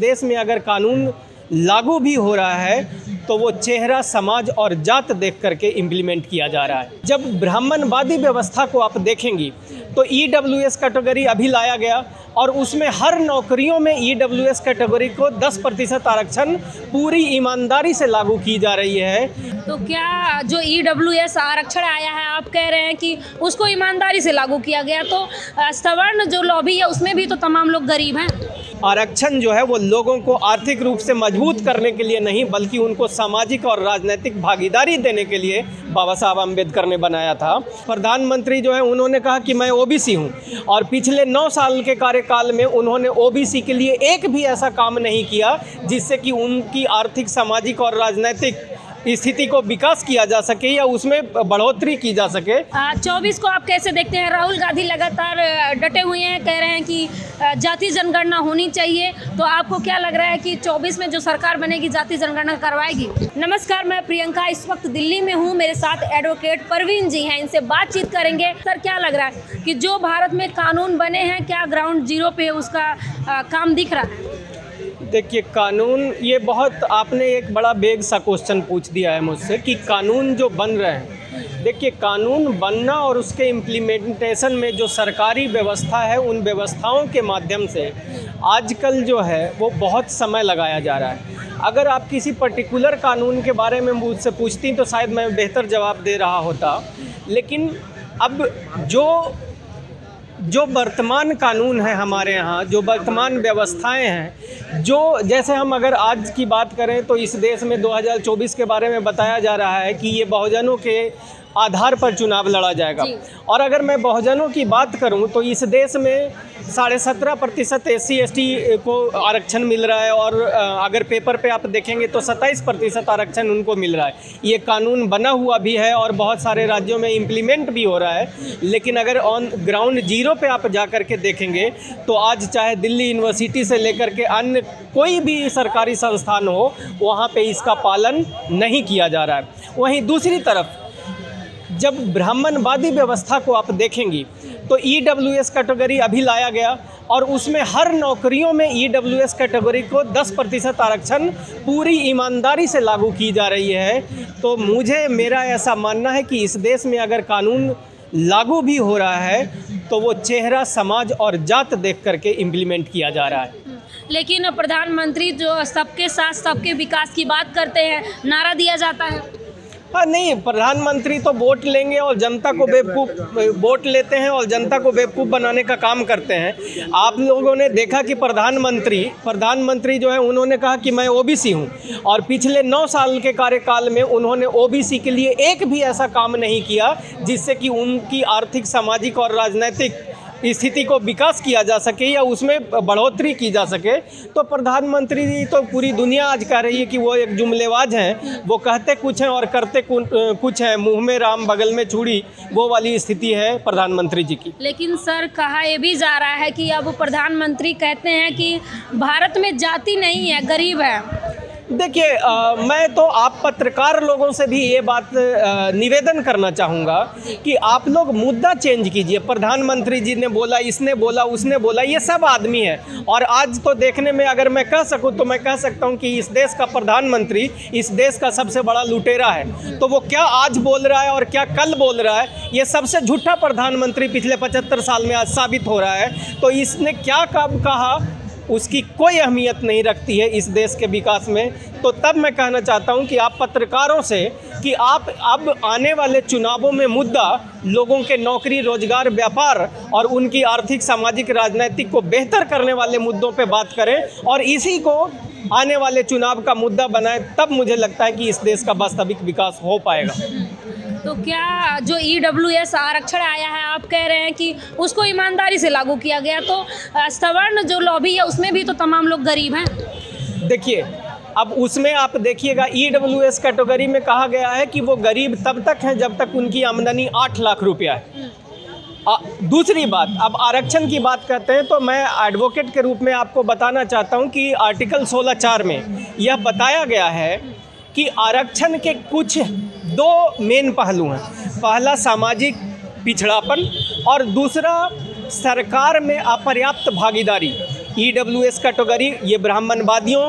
देश में अगर कानून लागू भी हो रहा है तो वो चेहरा, समाज और जात देख करके इम्प्लीमेंट किया जा रहा है। जब ब्राह्मणवादी व्यवस्था को आप देखेंगी तो EWS कैटेगरी अभी लाया गया और उसमें हर नौकरियों में EWS कैटेगरी को 10% आरक्षण पूरी ईमानदारी से लागू की जा रही है। तो क्या जो EWS आरक्षण आया है, आप कह रहे हैं कि उसको ईमानदारी से लागू किया गया, तो सवर्ण जो लॉबी है उसमें भी तो तमाम लोग गरीब हैं। आरक्षण जो है वो लोगों को आर्थिक रूप से मजबूत करने के लिए नहीं बल्कि उनको सामाजिक और राजनीतिक भागीदारी देने के लिए बाबा साहब अम्बेडकर ने बनाया था। प्रधानमंत्री जो है उन्होंने कहा कि मैं OBC हूँ और पिछले 9 साल के कार्यकाल में उन्होंने OBC के लिए एक भी ऐसा काम नहीं किया जिससे कि उनकी आर्थिक, सामाजिक और राजनीतिक स्थिति को विकास किया जा सके या उसमें बढ़ोतरी की जा सके। 24 को आप कैसे देखते हैं? राहुल गांधी लगातार डटे हुए हैं, कह रहे हैं कि जाति जनगणना होनी चाहिए, तो आपको क्या लग रहा है कि 24 में जो सरकार बनेगी जाति जनगणना करवाएगी? नमस्कार, मैं प्रियंका इस वक्त दिल्ली में हूँ, मेरे साथ एडवोकेट परवीन जी हैं, इनसे बातचीत करेंगे। सर, क्या लग रहा है कि जो भारत में कानून बने हैं क्या ग्राउंड जीरो पे उसका काम दिख रहा है? देखिए, कानून, ये बहुत आपने एक बड़ा बेग सा क्वेश्चन पूछ दिया है मुझसे कि कानून जो बन रहे हैं। देखिए, कानून बनना और उसके इम्प्लीमेंटेशन में जो सरकारी व्यवस्था है उन व्यवस्थाओं के माध्यम से आजकल जो है वो बहुत समय लगाया जा रहा है। अगर आप किसी पर्टिकुलर कानून के बारे में मुझसे पूछती तो शायद मैं बेहतर जवाब दे रहा होता, लेकिन अब जो वर्तमान कानून है हमारे यहाँ, जो वर्तमान व्यवस्थाएं हैं, जो जैसे हम अगर आज की बात करें तो इस देश में 2024 के बारे में बताया जा रहा है कि ये बहुजनों के आधार पर चुनाव लड़ा जाएगा। और अगर मैं बहुजनों की बात करूं तो इस देश में 17.5% SC/ST को आरक्षण मिल रहा है और अगर पेपर पे आप देखेंगे तो 27% आरक्षण उनको मिल रहा है। ये कानून बना हुआ भी है और बहुत सारे राज्यों में इम्प्लीमेंट भी हो रहा है, लेकिन अगर ऑन ग्राउंड जीरो पे आप जा कर के देखेंगे तो आज चाहे दिल्ली यूनिवर्सिटी से लेकर के अन्य कोई भी सरकारी संस्थान हो, वहाँ पे इसका पालन नहीं किया जा रहा है। वहीं दूसरी तरफ जब ब्राह्मणवादी व्यवस्था को आप देखेंगी तो EWS कैटेगरी अभी लाया गया और उसमें हर नौकरियों में EWS कैटेगरी को 10% आरक्षण पूरी ईमानदारी से लागू की जा रही है। तो मेरा ऐसा मानना है कि इस देश में अगर कानून लागू भी हो रहा है तो वो चेहरा, समाज और जात देख करके इम्प्लीमेंट किया जा रहा है। लेकिन प्रधानमंत्री जो सबके साथ सबके विकास की बात करते हैं, नारा दिया जाता है। हाँ, नहीं, प्रधानमंत्री तो वोट लेंगे और जनता को वोट लेते हैं और जनता को बेवकूफ़ बनाने का काम करते हैं। आप लोगों ने देखा कि प्रधानमंत्री जो है उन्होंने कहा कि मैं OBC हूँ और पिछले 9 साल के कार्यकाल में उन्होंने OBC के लिए एक भी ऐसा काम नहीं किया जिससे कि उनकी आर्थिक, सामाजिक और राजनीतिक स्थिति को विकास किया जा सके या उसमें बढ़ोतरी की जा सके। तो प्रधानमंत्री तो पूरी दुनिया आज कह रही है कि वो एक जुमलेबाज हैं, वो कहते कुछ हैं और करते कुछ हैं, मुंह में राम बगल में चूड़ी, वो वाली स्थिति है प्रधानमंत्री जी की। लेकिन सर, कहा ये भी जा रहा है कि अब प्रधानमंत्री कहते हैं कि भारत में जाति नहीं है, गरीब है। देखिए, मैं तो आप पत्रकार लोगों से भी ये बात निवेदन करना चाहूँगा कि आप लोग मुद्दा चेंज कीजिए। प्रधानमंत्री जी ने बोला, इसने बोला, उसने बोला, ये सब आदमी है और आज तो देखने में अगर मैं कह सकूँ तो मैं कह सकता हूँ कि इस देश का प्रधानमंत्री इस देश का सबसे बड़ा लुटेरा है। तो वो क्या आज बोल रहा है और क्या कल बोल रहा है, ये सबसे झूठा प्रधानमंत्री पिछले 75 साल में आज साबित हो रहा है। तो इसने क्या कब कहा उसकी कोई अहमियत नहीं रखती है इस देश के विकास में। तो तब मैं कहना चाहता हूं कि आप पत्रकारों से कि आप अब आने वाले चुनावों में मुद्दा लोगों के नौकरी, रोजगार, व्यापार और उनकी आर्थिक, सामाजिक, राजनीतिक को बेहतर करने वाले मुद्दों पे बात करें और इसी को आने वाले चुनाव का मुद्दा बनाएं। तब मुझे लगता है कि इस देश का वास्तविक विकास हो पाएगा। तो क्या जो EWS आरक्षण आया है, आप कह रहे हैं कि उसको ईमानदारी से लागू किया गया, तो सवर्ण जो लॉबी है उसमें भी तो तमाम लोग गरीब हैं। देखिए, अब उसमें आप देखिएगा EWS कैटेगरी में कहा गया है कि वो गरीब तब तक हैं जब तक उनकी आमदनी 8 लाख रुपया है। दूसरी बात, अब आरक्षण की बात करते हैं तो मैं एडवोकेट के रूप में आपको बताना चाहता हूं कि आर्टिकल 16(4) में यह बताया गया है कि आरक्षण के कुछ 2 मेन पहलू हैं। पहला सामाजिक पिछड़ापन और दूसरा सरकार में अपर्याप्त भागीदारी। EWS कैटेगरी ये ब्राह्मणवादियों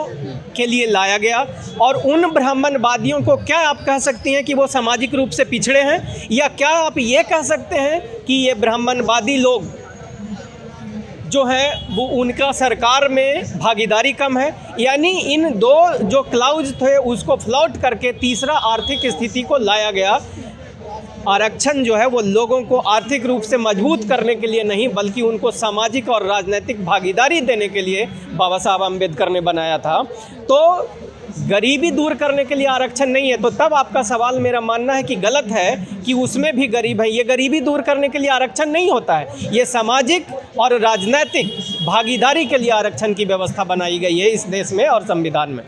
के लिए लाया गया। और उन ब्राह्मणवादियों को क्या आप कह सकती हैं कि वो सामाजिक रूप से पिछड़े हैं, या क्या आप ये कह सकते हैं कि ये ब्राह्मणवादी लोग जो है वो उनका सरकार में भागीदारी कम है? यानी इन दो जो क्लाउज थे उसको फ्लॉट करके तीसरा आर्थिक स्थिति को लाया गया। आरक्षण जो है वो लोगों को आर्थिक रूप से मजबूत करने के लिए नहीं, बल्कि उनको सामाजिक और राजनीतिक भागीदारी देने के लिए बाबा साहब अम्बेडकर ने बनाया था। तो गरीबी दूर करने के लिए आरक्षण नहीं है। तो तब आपका सवाल मेरा मानना है कि गलत है कि उसमें भी गरीब है। ये गरीबी दूर करने के लिए आरक्षण नहीं होता है, ये सामाजिक और राजनीतिक भागीदारी के लिए आरक्षण की व्यवस्था बनाई गई है इस देश में और संविधान में।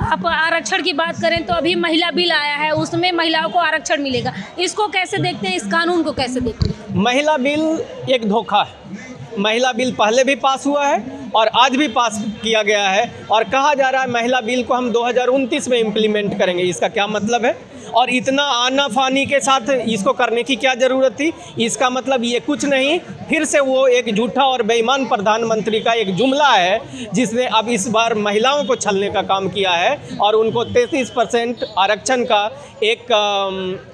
आप आरक्षण की बात करें तो अभी महिला बिल आया है, उसमें महिलाओं को आरक्षण मिलेगा, इसको कैसे देखते हैं, इस कानून को कैसे देखते हैं? महिला बिल एक धोखा है। महिला बिल पहले भी पास हुआ है और आज भी पास किया गया है, और कहा जा रहा है महिला बिल को हम 2029 में इम्प्लीमेंट करेंगे। इसका क्या मतलब है? और इतना आना फानी के साथ इसको करने की क्या ज़रूरत थी? इसका मतलब ये कुछ नहीं, फिर से वो एक झूठा और बेईमान प्रधानमंत्री का एक जुमला है जिसने अब इस बार महिलाओं को छलने का काम किया है और उनको 33% आरक्षण का एक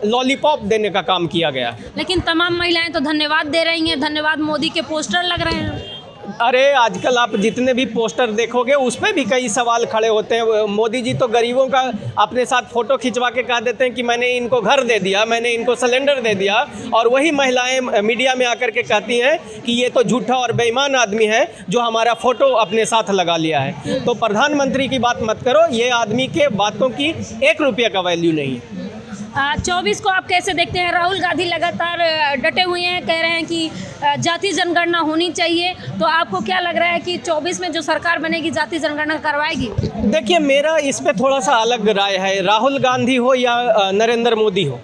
लॉलीपॉप देने का काम किया गया। लेकिन तमाम महिलाएं तो धन्यवाद दे रही हैं, धन्यवाद मोदी के पोस्टर लग रहे हैं। अरे आजकल आप जितने भी पोस्टर देखोगे उस पर भी कई सवाल खड़े होते हैं। मोदी जी तो गरीबों का अपने साथ फ़ोटो खिंचवा के कह देते हैं कि मैंने इनको घर दे दिया, मैंने इनको सिलेंडर दे दिया, और वही महिलाएं मीडिया में आकर के कहती हैं कि ये तो झूठा और बेईमान आदमी है जो हमारा फ़ोटो अपने साथ लगा लिया है। तो प्रधानमंत्री की बात मत करो, ये आदमी के बातों की 1 रुपये का वैल्यू नहीं है। 24 को आप कैसे देखते हैं? राहुल गांधी लगातार डटे हुए हैं, कह रहे हैं कि जाति जनगणना होनी चाहिए, तो आपको क्या लग रहा है कि 24 में जो सरकार बनेगी जाति जनगणना करवाएगी? देखिए, मेरा इस पे थोड़ा सा अलग राय है। राहुल गांधी हो या नरेंद्र मोदी हो,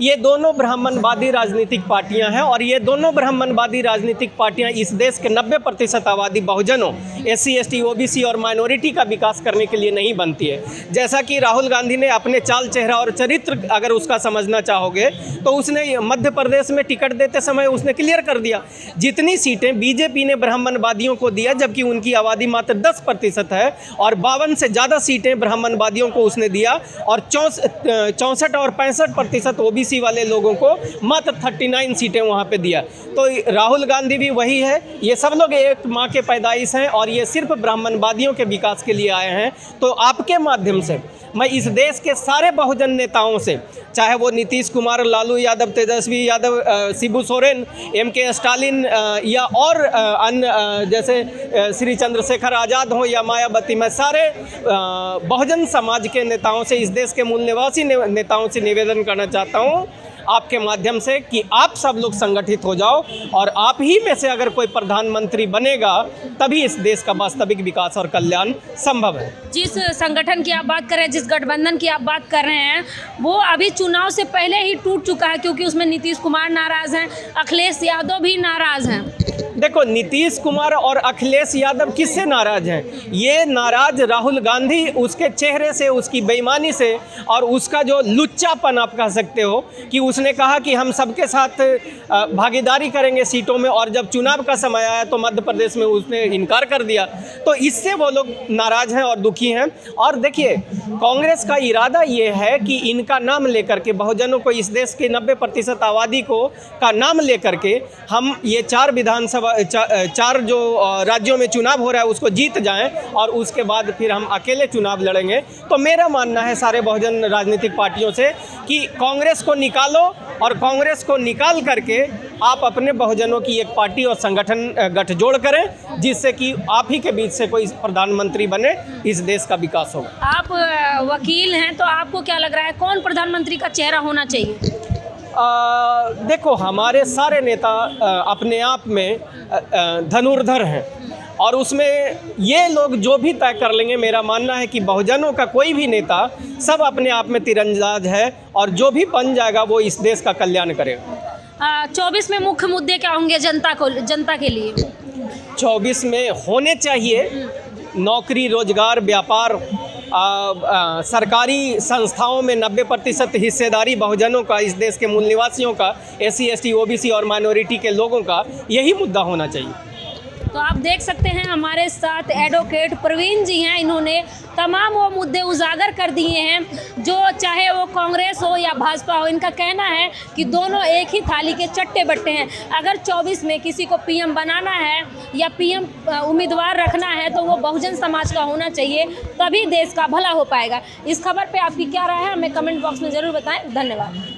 ये दोनों ब्राह्मणवादी राजनीतिक पार्टियां हैं, और ये दोनों ब्राह्मणवादी राजनीतिक पार्टियां इस देश के 90% आबादी बहुजनों, SC, ST, OBC और माइनॉरिटी का विकास करने के लिए नहीं बनती है। जैसा कि राहुल गांधी ने अपने चाल चेहरा और चरित्र अगर उसका समझना चाहोगे तो उसने मध्य प्रदेश में टिकट देते समय उसने क्लियर कर दिया, जितनी सीटें बीजेपी ने ब्राह्मणवादियों को दिया जबकि उनकी आबादी मात्र 10% है, और 52 से ज़्यादा सीटें ब्राह्मणवादियों को उसने दिया, और 64 और 65% OBC वाले लोगों को मात्र 39 सीटें वहाँ पे दिया। तो राहुल गांधी भी वही है, ये सब लोग एक माँ के पैदाइश हैं और ये सिर्फ ब्राह्मणवादियों के विकास के लिए आए हैं। तो आपके माध्यम से मैं इस देश के सारे बहुजन नेताओं से, चाहे वो नीतीश कुमार, लालू यादव, तेजस्वी यादव, शिबू सोरेन, MK स्टालिन या और अन्य जैसे श्री चंद्रशेखर आज़ाद हो या मायावती, मैं सारे बहुजन समाज के नेताओं से, इस देश के मूल निवासी नेताओं से निवेदन करना चाहता हूँ आपके माध्यम से कि आप सब लोग संगठित हो जाओ, और आप ही में से अगर कोई प्रधानमंत्री बनेगा तभी इस देश का वास्तविक विकास और कल्याण संभव है। जिस संगठन की आप बात कर रहे हैं, जिस गठबंधन की आप बात कर रहे हैं, वो अभी चुनाव से पहले ही टूट चुका है, क्योंकि उसमें नीतीश कुमार नाराज़ हैं, अखिलेश यादव भी नाराज़ हैं। देखो, नीतीश कुमार और अखिलेश यादव किससे नाराज हैं? ये नाराज राहुल गांधी, उसके चेहरे से, उसकी बेईमानी से, और उसका जो लुच्चापन आप कह सकते हो कि उसने कहा कि हम सबके साथ भागीदारी करेंगे सीटों में, और जब चुनाव का समय आया तो मध्य प्रदेश में उसने इनकार कर दिया। तो इससे वो लोग नाराज हैं और दुखी हैं। और देखिए, कांग्रेस का इरादा ये है कि इनका नाम लेकर के, बहुजनों को, इस देश के 90% आबादी को का नाम लेकर के हम ये 4 विधानसभा 4 जो राज्यों में चुनाव हो रहा है उसको जीत जाएं, और उसके बाद फिर हम अकेले चुनाव लड़ेंगे। तो मेरा मानना है सारे बहुजन राजनीतिक पार्टियों से कि कांग्रेस को निकालो, और कांग्रेस को निकाल करके आप अपने बहुजनों की एक पार्टी और संगठन गठजोड़ करें, जिससे कि आप ही के बीच से कोई प्रधानमंत्री बने, इस देश का विकास होगा। आप वकील हैं, तो आपको क्या लग रहा है कौन प्रधानमंत्री का चेहरा होना चाहिए? देखो, हमारे सारे नेता अपने आप में धनुर्धर हैं, और उसमें ये लोग जो भी तय कर लेंगे, मेरा मानना है कि बहुजनों का कोई भी नेता सब अपने आप में तीरंदाज है, और जो भी बन जाएगा वो इस देश का कल्याण करेगा। 24 में मुख्य मुद्दे क्या होंगे जनता के लिए? 24 में होने चाहिए नौकरी, रोजगार, व्यापार, सरकारी संस्थाओं में 90% हिस्सेदारी बहुजनों का, इस देश के मूल निवासियों का, SC, ST, OBC और माइनॉरिटी के लोगों का, यही मुद्दा होना चाहिए। तो आप देख सकते हैं हमारे साथ एडवोकेट प्रवीण जी हैं। इन्होंने तमाम वो मुद्दे उजागर कर दिए हैं जो चाहे वो कांग्रेस हो या भाजपा हो, इनका कहना है कि दोनों एक ही थाली के चट्टे बट्टे हैं। अगर 24 में किसी को पीएम बनाना है या पीएम उम्मीदवार रखना है तो वो बहुजन समाज का होना चाहिए, तभी देश का भला हो पाएगा। इस खबर पे आपकी क्या राय है हमें कमेंट बॉक्स में ज़रूर बताएं। धन्यवाद।